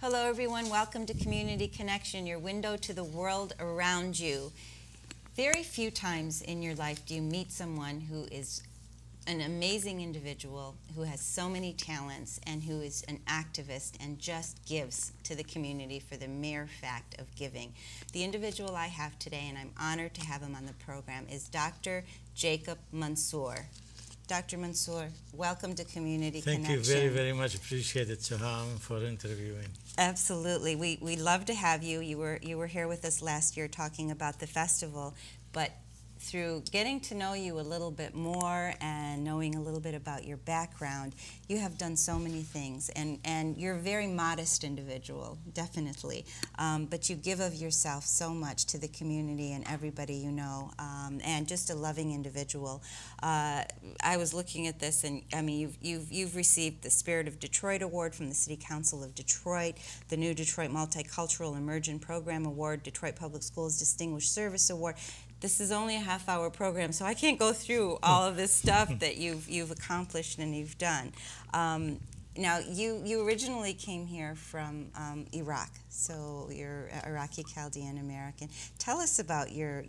Hello everyone, welcome to Community Connection, your window to the world around you. Very few times in your life do you meet someone who is an amazing individual, who has so many talents, and who is an activist and just gives to the community for the mere fact of giving. The individual I have today, and I'm honored to have him on the program, is Dr. Jacoub Mansour. Dr. Mansour, welcome to Community Connection. Thank you very, very much. Appreciate it, Siham, for interviewing. Absolutely. We love to have you. You were here with us last year talking about the festival, but through getting to know you a little bit more and knowing a little bit about your background, you have done so many things, and you're a very modest individual, definitely, but you give of yourself so much to the community and everybody you know, and just a loving individual. I was looking at this, and I mean, you've received the Spirit of Detroit Award from the City Council of Detroit, the New Detroit Multicultural Immersion Program Award, Detroit Public Schools Distinguished Service Award. This is only a half-hour program, so I can't go through all of this stuff that you've accomplished and you've done. Now, you originally came here from Iraq, so you're Iraqi Chaldean American. Tell us about your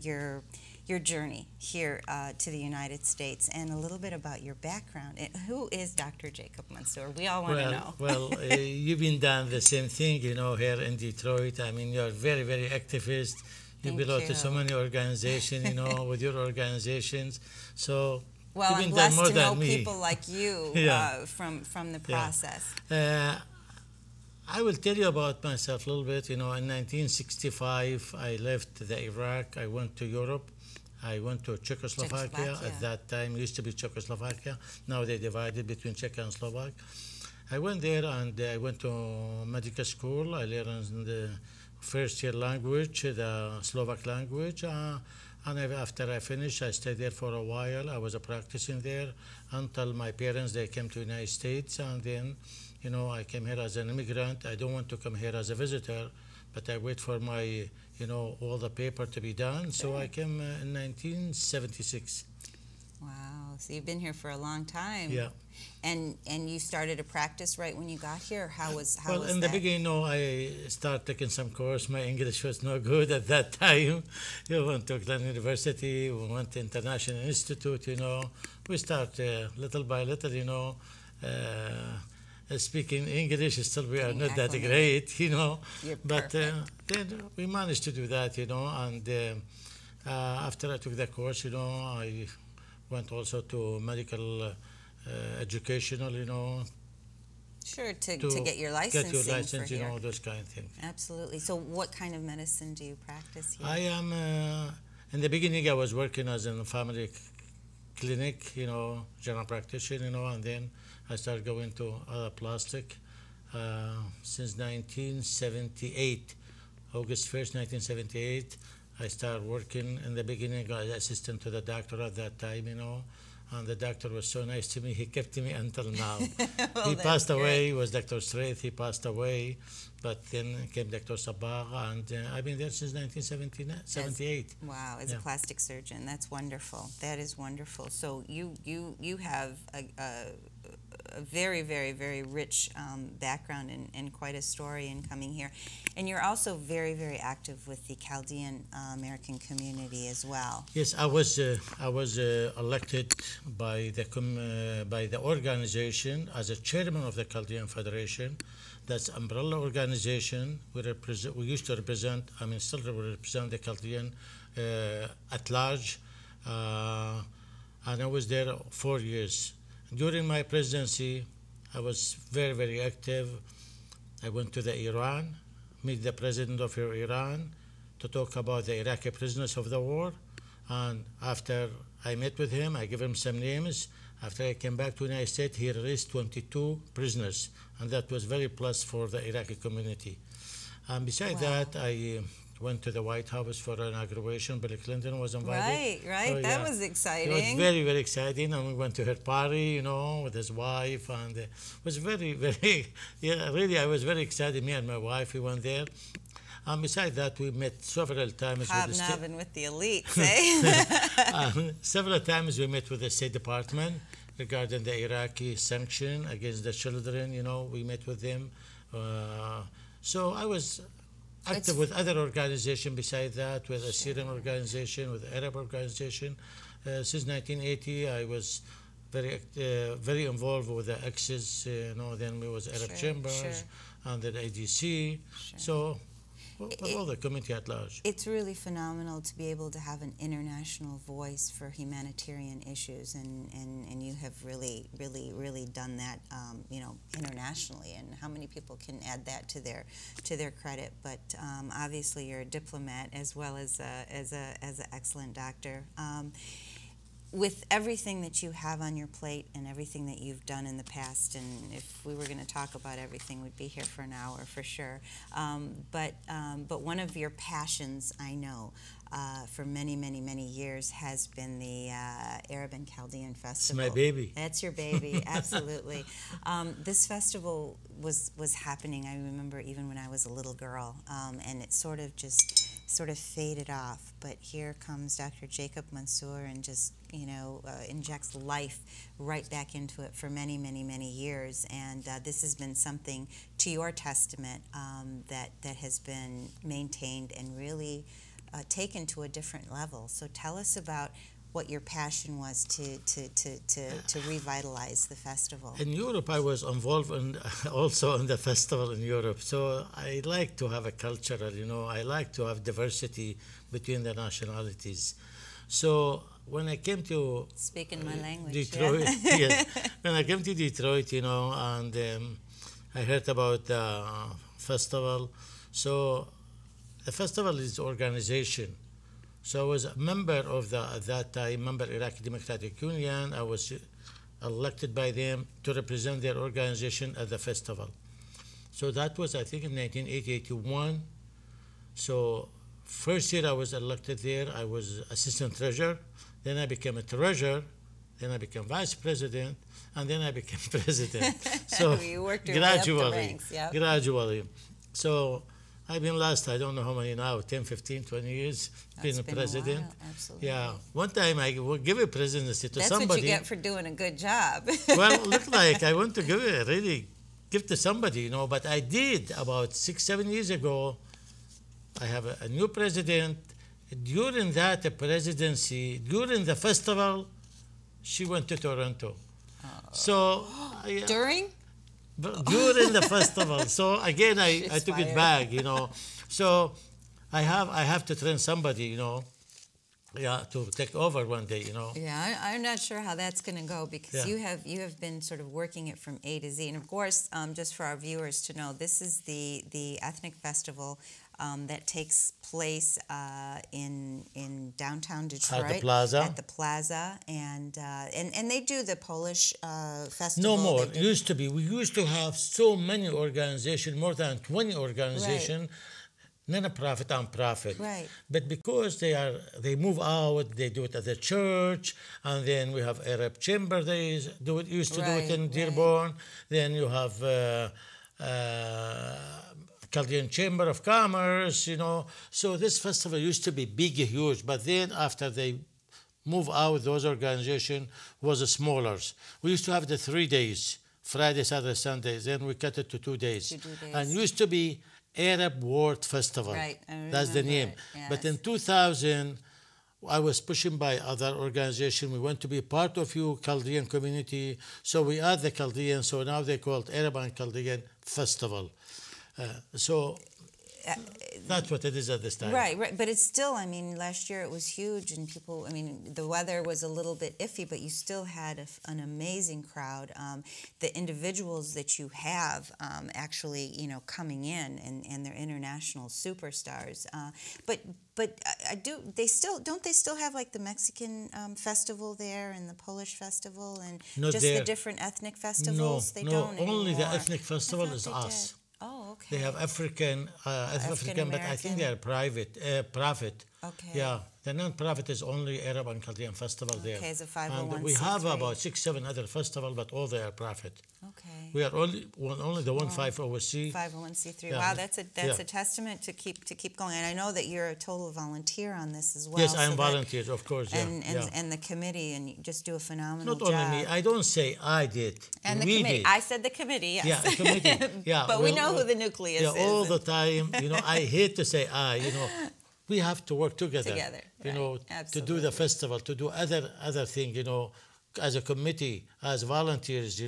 journey here to the United States and a little bit about your background. Who is Dr. Jacoub Mansour? We all want to know. Well, you've been done the same thing, you know, here in Detroit. I mean, you're very, very activist. You belong to so many organizations, you know, with your organizations. So, well, you've I'm been blessed done more to know than me. people like you from the process. I will tell you about myself a little bit. You know, in 1965, I left Iraq. I went to Europe. I went to Czechoslovakia. At that time, it used to be Czechoslovakia. Now they divided between Czech and Slovak. I went there and I went to medical school. I learned the first year language, the Slovak language, and after I finished, I stayed there for a while. I was practicing there until my parents, they came to the United States, and then, you know, I came here as an immigrant. I don't want to come here as a visitor, but I wait for my, you know, all the paper to be done. So I came in 1976. Wow, so you've been here for a long time. Yeah. And you started a practice right when you got here? How was well, in the beginning, no, I started taking some course. My English was no good at that time. You went to Oakland University, we went to International Institute, you know. We start little by little, you know, speaking English. Still, we are not that great, you know. But then we managed to do that, you know. And after I took the course, you know, I went also to medical educational, you know. Sure, to get your licensing. Get your license, you know, those kind of things. Absolutely. So what kind of medicine do you practice here? I am, in the beginning I was working as in a family clinic, you know, general practitioner, you know, and then I started going to plastic since 1978, August 1st, 1978. I started working in the beginning as assistant to the doctor at that time, you know. And the doctor was so nice to me, he kept me until now. Well, he passed away, was Dr. Straith, he passed away, but then came Dr. Sabah, and I've been there since 1978. Wow, as a plastic surgeon, that's wonderful. That is wonderful. So you have a very, very, very rich background and quite a story in coming here. And you're also very, very active with the Chaldean American community as well. Yes, I was elected by the organization as a chairman of the Chaldean Federation. That's umbrella organization. We used to represent, I mean, still represent the Chaldean at large. And I was there 4 years. During my presidency, I was very, very active. I went to Iran, meet the president of Iran to talk about the Iraqi prisoners of the war. And after I met with him, I gave him some names. After I came back to the United States, he released 22 prisoners. And that was very plus for the Iraqi community. And besides that, I went to the White House for an inauguration. Bill Clinton was invited. Right. So, that was exciting. It was very, very exciting. And we went to her party, you know, with his wife. And it was very, very, really, I was very excited. Me and my wife, we went there. And besides that, we met several times. Hobnobbing with the elites, eh? Several times we met with the State Department regarding the Iraqi sanction against the children. You know, we met with them. So I was active with other organizations beside that, with a Syrian organization, with Arab organization. Since 1980, I was very involved with the Axis, then we was Arab Chambers, and then ADC. So with all the community at large. It's really phenomenal to be able to have an international voice for humanitarian issues, and you have really done that, internationally. And how many people can add that to their credit? But obviously, you're a diplomat as well as an excellent doctor. With everything that you have on your plate and everything that you've done in the past, and if we were going to talk about everything, we'd be here for an hour for sure. But one of your passions, I know, for many years has been the Arab and Chaldean Festival. It's my baby. That's your baby, absolutely. This festival was happening, I remember, even when I was a little girl, and it sort of faded off. But here comes Dr. Jacoub Mansour and just injects life right back into it for many years. And this has been something, to your testament, that has been maintained and really taken to a different level. So tell us about what your passion was to revitalize the festival. In Europe, I was involved also in the festival in Europe. So I like to have a cultural, I like to have diversity between the nationalities. So when I came to speaking my language, Detroit, yes, when I came to Detroit, and I heard about the festival. So the festival is organization. So I was a member of at that time, Iraqi Democratic Union. I was elected by them to represent their organization at the festival. So that was, I think, in 1981. So first year I was elected there, I was assistant treasurer. Then I became a treasurer. Then I became vice president, and then I became president. So you worked your way up the ranks, yep. Gradually. So I've been I don't know how many now, 10, 15, 20 years, being president. A while, absolutely. Yeah. One time I will give a presidency to somebody. That's what you get for doing a good job. Well, look like I want to give to somebody, but I did about 6, 7 years ago. I have a new president. During that presidency, during the festival, she went to Toronto. So during the festival. So again, I took it back, So I have to train somebody, to take over one day, Yeah, I'm not sure how that's going to go, because you have been sort of working it from A to Z. And of course, just for our viewers to know, this is the ethnic festival that takes place in downtown Detroit at the Plaza, and they do the Polish festival. No more. It used to be. We used to have so many organizations, more than 20 organizations. Right. Non-profit and profit, right? But because they move out, they do it at the church, and then we have Arab Chamber. They used to do it in Dearborn. Then you have Chaldean Chamber of Commerce. So this festival used to be big, huge, but then after they move out, those organizations was smaller. We used to have the 3 days, Friday, Saturday, Sunday. Then we cut it to 2 days, and used to be Arab World Festival. Right. That's the name. Yes. But in 2000, I was pushed by other organizations. We want to be part of your Chaldean community. So we are the Chaldean. So now they call it Arab and Chaldean Festival. So that's what it is at this time. Right. But it's still, last year it was huge, and people, the weather was a little bit iffy, but you still had an amazing crowd. The individuals that you have actually, coming in, and they're international superstars. But don't they still have like the Mexican festival there, and the Polish festival, and Not just there. the different ethnic festivals? No, they don't only the anymore. ethnic festival is us. Oh, okay. They have African, but I think they are profit. Okay. Yeah, the non-profit is only Arab and Chaldean Festival there. Okay, it's a And we 501c3. have about 6, 7 other festivals, but all they are profit. Okay. We are only the one 501c. 501c3. Yeah. Wow, that's Yeah. a testament to keep going. And I know that you're a total volunteer on this as well. Yes, I am so volunteer, of course. Yeah, and the committee, and you just do a phenomenal Not job. only me. I don't say I did. And the we committee. did. I said the committee, yes. Yeah, the committee. Yeah, but we know who the nucleus is. all the time. I hate to say I. We have to work together. Together, You right. know, to Absolutely. do the festival, to do other thing. As a committee, as volunteers.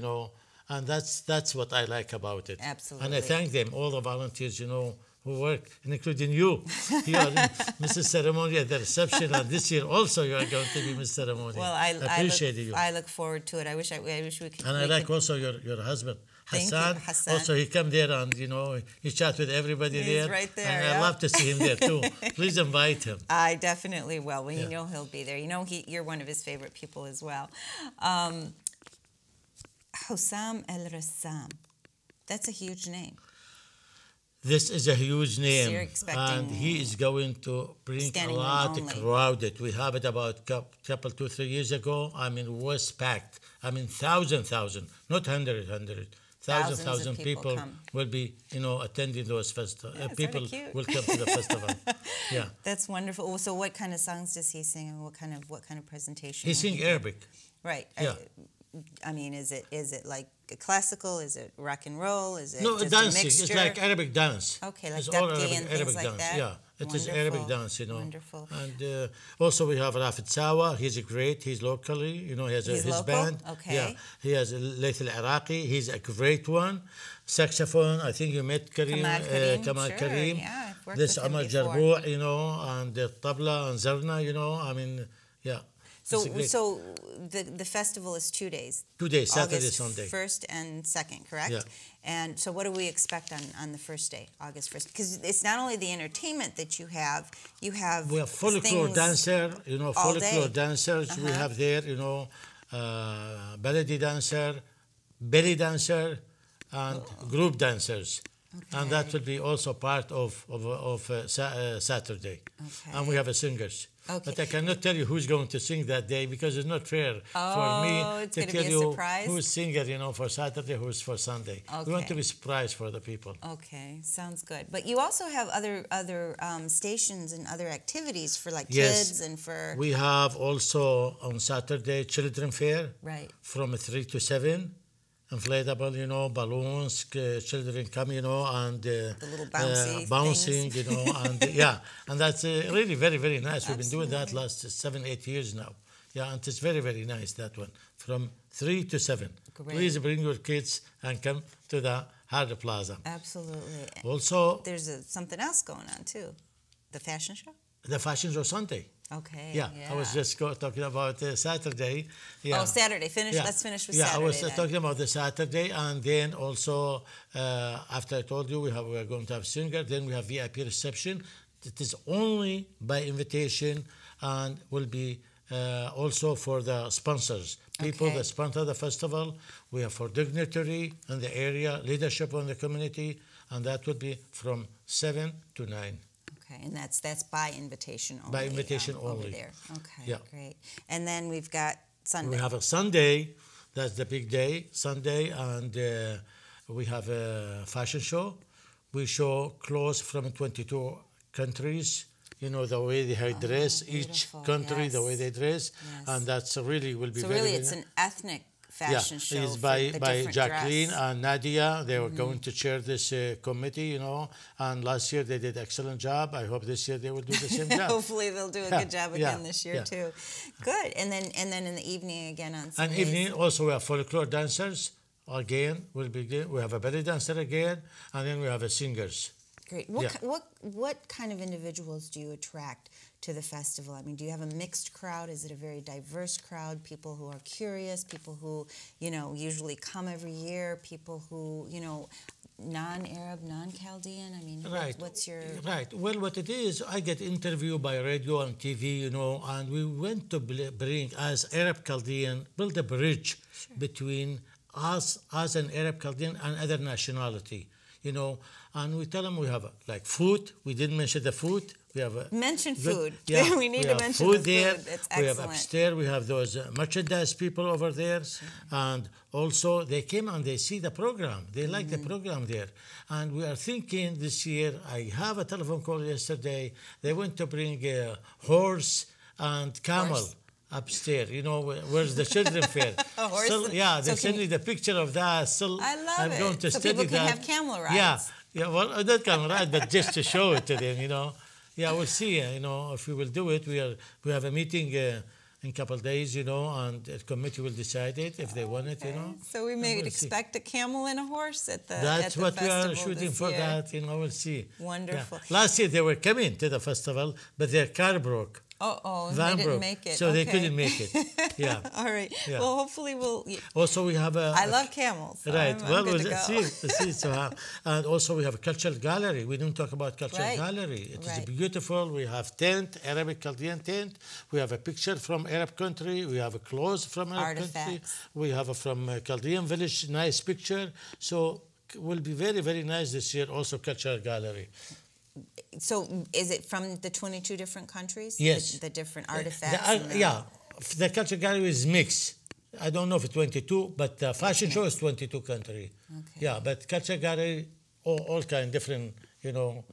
And that's what I like about it. Absolutely. And I thank them, all the volunteers. Who work, including you. You are Mrs. Ceremony at the reception, and this year also you are going to be Mrs. Ceremony. Well, I appreciate you. I look forward to it. I wish we could. And I like also your husband, Thank you, Hassan. Hassan. Also, he come there and he chat with everybody He's there. right there, And yeah. I love to see him there too. Please invite him. I definitely will. Well, Yeah. he'll be there. You're one of his favorite people as well. Hussam Al-Rassam. That's a huge name. This is a huge So name, you're expecting and he is going to bring a standing room lot only. crowded. We have it about couple 2-3 years ago. Was packed. thousand, not hundred. Thousands of Thousand people people come. will be, attending those festivals. Yeah, it's People really cute. will come to the festival. Yeah, That's wonderful. So, what kind of songs does he sing, and what kind of presentation? he will sing do? Arabic. Right. Yeah. I mean, is it like classical? Is it rock and roll? Is it No, just dancing. a mixture? It's like Arabic dance. Okay, like It's all dabki Arabic, and things Arabic like dance. that? Yeah, it is Arabic Wonderful, dance. wonderful. And also we have Rafid Sawa. He's great. He's locally. He has He's his local? band. Okay. Yeah, he has al-iraqi. He's a great one. Saxophone. I think you met Karim. Kamal Karim. Karim, sure, yeah, I've worked This with him Amar before. Jarboh. And the tabla and zarna. Yeah. So, It's great. so the festival is 2 days. 2 days, Saturday, August Sunday. 1st and 2nd, correct? Yeah. And so what do we expect on the first day, August 1st? Because it's not only the entertainment that you have We have folklore things dancer, all folklore day. dancers. We have there, ballet dancer, belly dancer, and group dancers. And that will be also part of Saturday. Okay. And we have singers. Okay. But I cannot tell you who's going to sing that day because it's not fair for me it's to gonna tell be a you surprise? who's singer, for Saturday, who's for Sunday. We want Okay. to be surprised for the people. Okay, sounds good. But you also have other stations and other activities for like Yes. kids and for We have also on Saturday children fair. right. From 3 to 7, inflatable, balloons, children come, and The little bouncy bouncing, things. and and that's really very, very nice. We've been doing that last 7-8 years now. Yeah, and it's very, very nice, that one, from 3 to 7. Great. Please bring your kids and come to the Hart Plaza. Absolutely. Also, There's something else going on too, the fashion show. the fashion show Sunday. Okay. Yeah, I was just talking about Saturday. Yeah. Oh, Saturday. Yeah. Let's finish with Yeah, Saturday. I was then. talking about the Saturday, and then also after I told you we are going to have singer, then we have VIP reception. It is only by invitation and will be also for the sponsors, people Okay. that sponsor the festival. We have for dignitary in the area, leadership in the community, and that would be from 7 to 9. Okay, and that's by invitation only. By invitation over only. there. Okay, Yeah. great. And then we've got Sunday. We have a Sunday, that's the big day, Sunday, and we have a fashion show. We show clothes from 22 countries, the way they dress, each beautiful, country, the way yes. they dress, Yes. and that's really will be So very, really, very it's nice. an ethnic fashion show. It's for by the by different Jacqueline dress. and Nadia. They were going to chair this committee, and last year they did excellent job. I hope this year they will do the same job. Hopefully, they'll do a Yeah, good job yeah, again this year yeah. too. Good. And then in the evening again on And Sundays. evening also we have folklore dancers. Again, we have a belly dancer again, and then we have a singers. Great. Yeah. What kind of individuals do you attract to the festival? I mean, do you have a mixed crowd? Is it a very diverse crowd? People who are curious, people who, usually come every year, people who, non-Arab, non-Chaldean? I mean, Right. what's your... Right. Well, what it is, I get interviewed by radio and TV, and we went to bring, as Arab Chaldean, build a bridge between us an Arab Chaldean and other nationality. you know, and we tell them we have like food. We didn't mention the food. We have mention good, food. Yeah, we need to have mention food the there. food. It's We excellent. have upstairs. We have those merchandise people over there, and also they came and they see the program. They like the program there, and we are thinking this year. I have a telephone call yesterday. They went to bring a horse and camel. Horse. Upstairs, you know, where's the children fair? A horse Still, and- yeah, so they sent me the picture of that. Still, I love I'm it. going to So study people can that. have camel rides. Yeah, well, not camel ride, but just to show it to them, you know. Yeah, we'll see. You know, if we will do it, we have a meeting in a couple of days, you know, and the committee will decide it if they want it, you know. So we may And we'll see. expect a camel and a horse at the That's at the what we are festival shooting this for. year. That, you know, we'll see. Wonderful. Yeah. Last year they were coming to the festival, but their car broke. Oh, Van they didn't broke, make it. so they Okay. couldn't make it. Yeah. All right. Yeah. Well, hopefully we'll. Also, we have a. I love camels. So Right. I'm Well, good we'll to go. see. So, and also we have a cultural gallery. We didn't talk about cultural Right. gallery. It is Right. beautiful. We have tent, Arabic Chaldean tent. We have a picture from Arab country. We have a clothes from Arab country. Artifacts. We have a from Chaldean village, nice picture. So will be very, very nice this year. Also cultural gallery. So is it from the 22 different countries? Yes. The different artifacts. The, and the- yeah, the cultural gallery is mixed. I don't know if it's 22, but the fashion show is 22 country. Okay. Yeah, but cultural gallery, all kind different, you know.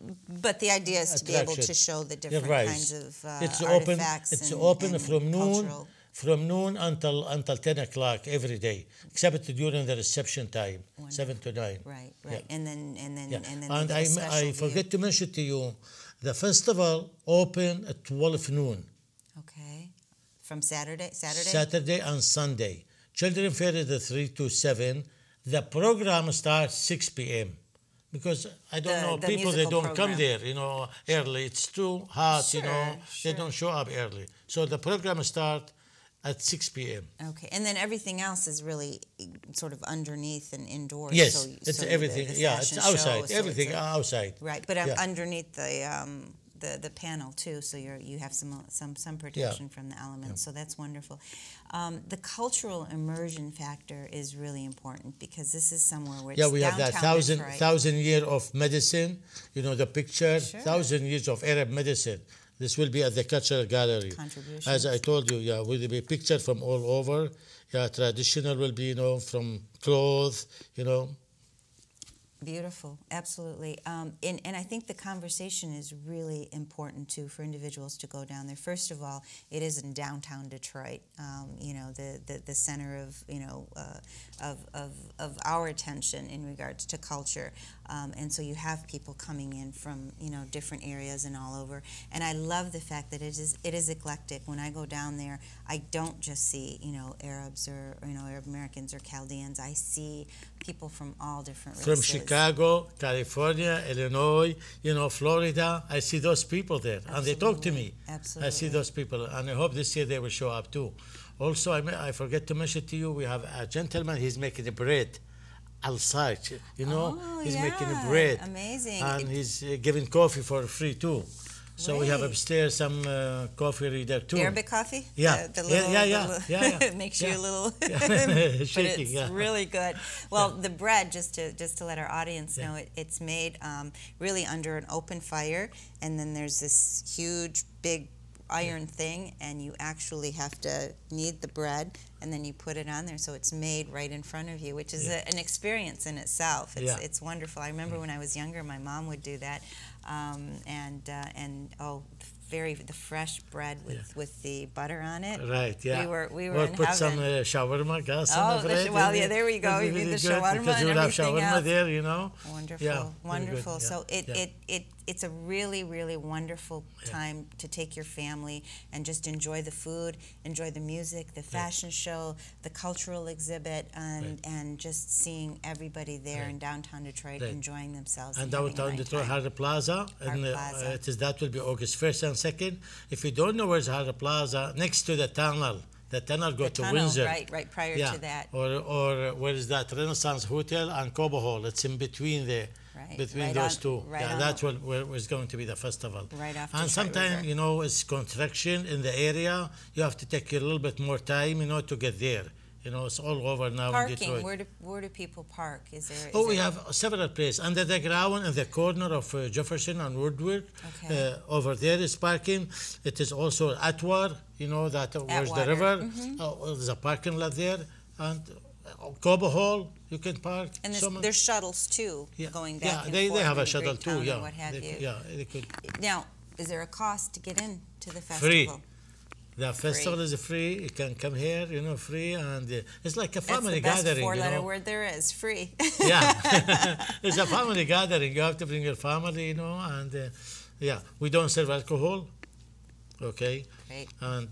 But the idea is to be able to Attraction. show the You're different right. kinds of It's open. artifacts. It's and, open and from noon, cultural. from noon until 10 o'clock every day, except during the reception time, 7 to 9. Right. Yeah. And then Yeah. and then And they get a special I view. forget to mention to you, the festival open at 12 noon, Okay. From Saturday. Saturday and Sunday. Children fair is the 3 to 7. The program starts 6 p.m. Because I don't know, The people, they musical don't come program. there, you know, early. It's too hot, you know. Sure. They don't show up early. So the program starts at 6 p.m. Okay, and then everything else is really sort of underneath and indoors. Yes, so, it's so everything. The Yeah, it's fashion show, outside. so Everything it's outside. right, but Yeah. underneath the panel too, so you have some protection from the elements. So that's wonderful. The cultural immersion factor is really important because this is somewhere where Yeah, it's we have that downtown Detroit. thousand year of medicine. You know the picture, Sure. 1,000 years of Arab medicine. This will be at the cultural gallery. Contributions. As I told you, yeah, will be picture from all over. Yeah, traditional will be, you know, from clothes, you know. Beautiful, absolutely. And I think the conversation is really important too for individuals to go down there. First of all, it is in downtown Detroit, you know, the center of, you know, of our attention in regards to culture. And so you have people coming in from, you know, different areas and all over. And I love the fact that it is eclectic. When I go down there, I don't just see, you know, Arabs or you know, Arab Americans or Chaldeans. I see people from all different races. From Chicago, California, Illinois, you know, Florida. I see those people there, and they talk to me. Absolutely. I see those people, and I hope this year they will show up too. Also, I forget to mention to you, we have a gentleman. He's making the bread outside. You know, Oh, he's making the yeah. bread, Amazing. and he's giving coffee for free too. So we have Great. upstairs some coffee reader too. Arabic coffee? Yeah. The Yeah, little, yeah, the yeah, little- yeah, yeah. It makes Yeah. you a little, Shaking, but it's yeah. really good. Well, the bread, just to let our audience know, it's made really under an open fire, and then there's this huge, big iron thing, and you actually have to knead the bread, and then you put it on there, so it's made right in front of you, which is an experience in itself. It's wonderful. I remember when I was younger, my mom would do that, the fresh bread with the butter on it. Right, yeah. We were or in put heaven. some shawarma, gas on the bread. There we go. You mean the shawarma because and you would have everything shawarma else. there, you know. Wonderful, Yeah, wonderful. very good, yeah, So it's a really, really wonderful time to take your family and just enjoy the food, enjoy the music, the fashion show, the cultural exhibit, and just seeing everybody there in downtown Detroit enjoying themselves. And having a downtown right Detroit, time. Hart Plaza, and Plaza. that will be August 1st and 2nd. If you don't know where's Hart Plaza, next to the tunnel go to Tunnel, Windsor. right prior to that. Or where is that Renaissance Hotel and Cobo Hall? It's in between there. Right, Between right those on- two. right Yeah, on that's the- where is going to be the festival. Right after And Detroit sometimes, River. you know, it's construction in the area. You have to take a little bit more time, you know, to get there. You know, it's all over now in Parking, Detroit. where do people park? Is there? Oh, we have several places. Under the ground, in the corner of Jefferson and Woodward. Okay. Over there is parking. It is also Atwar, you know, that where's the river. There's a parking lot there. And Cobo Hall, you can park. And there's there's shuttles too, going back and forth. They have a in shuttle too, Greytown or yeah. what have you. Yeah, they could. Now, is there a cost to get in to the festival? Free. The festival is free. You can come here, you know, free, and it's like a family That's the best gathering. four-letter word there is, free. Yeah, it's a family gathering. You have to bring your family, you know, and yeah, we don't serve alcohol, okay, Great. and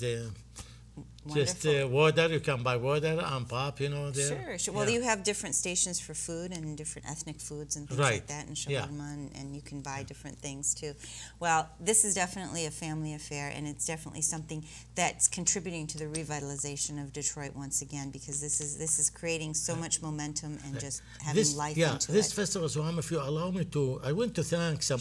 just Wonderful. water. You can buy water and pop, you know, there. Sure, sure. Well, Yeah. you have different stations for food and different ethnic foods and things Right. like that in Yeah. shawarma, and you can buy different things too. Well, this is definitely a family affair, and it's definitely something that's contributing to the revitalization of Detroit once again, because this is creating so much momentum and just having life into this it. festival, Suham, if you allow me to, I want to thank some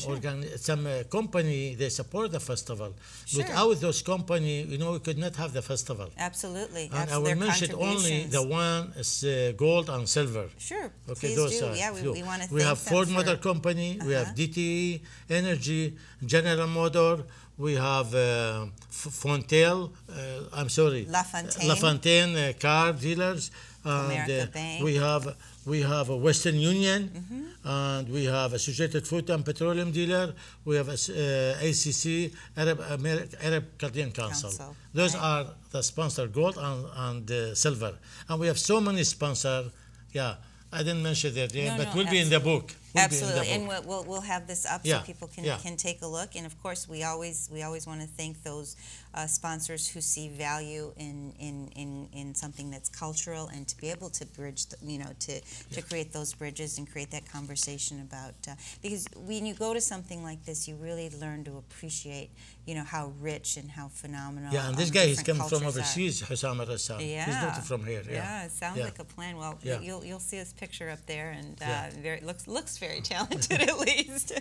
company, they support the festival. Sure. Without those company, you know, we could not have the festival. Absolutely. And I will mention only the one is gold and silver. Sure. Okay, Please those do. are Yeah, we few. want to We thank have them Ford for- Motor Company, we have DTE, Energy, General Motor, we have Fontaine, I'm sorry, LaFontaine. car dealers, America and Bank. we have a Western Union, and we have Associated Food and Petroleum Dealer. We have ACC, Arab Chaldean Council. Those right. are the sponsor, gold and silver. And we have so many sponsors. Yeah, I didn't mention their name, but we'll be in the book. Absolutely, and we'll have this up Yeah, so people yeah. can take a look. And of course, we always want to thank those sponsors who see value in something that's cultural, and to be able to bridge, to create those bridges and create that conversation about because when you go to something like this, you really learn to appreciate how rich and how phenomenal. Yeah, and this guy, he's different coming from cultures are. overseas, Al Rassam. Yeah. He's not from here. Yeah, it sounds Yeah. like a plan. Well, Yeah. you'll see his picture up there, and Yeah. looks very talented at least.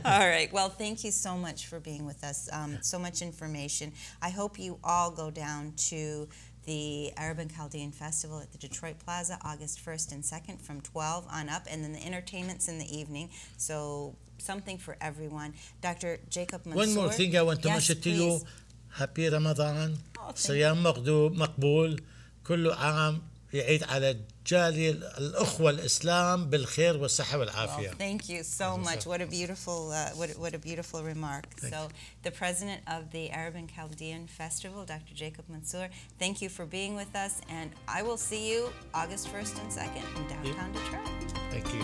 All right. Well, thank you so much for being with us. So much information. I hope you all go down to the Arab and Chaldean Festival at the Detroit Plaza, August 1st and 2nd from 12 on up, and then the entertainment's in the evening. So something for everyone. Dr. Jacob Mansour. One more thing I want to mention to you. Happy Ramadan. صيام مقبول. كل عام يعيد على الجالية الأخوة الإسلام بالخير والصحة والعافية. Well, thank you so much. What a beautiful remark. So, the president of the Arab and Chaldean Festival, Dr. Jacoub Mansour, thank you for being with us, and I will see you August 1st and 2nd in downtown Detroit. Thank you.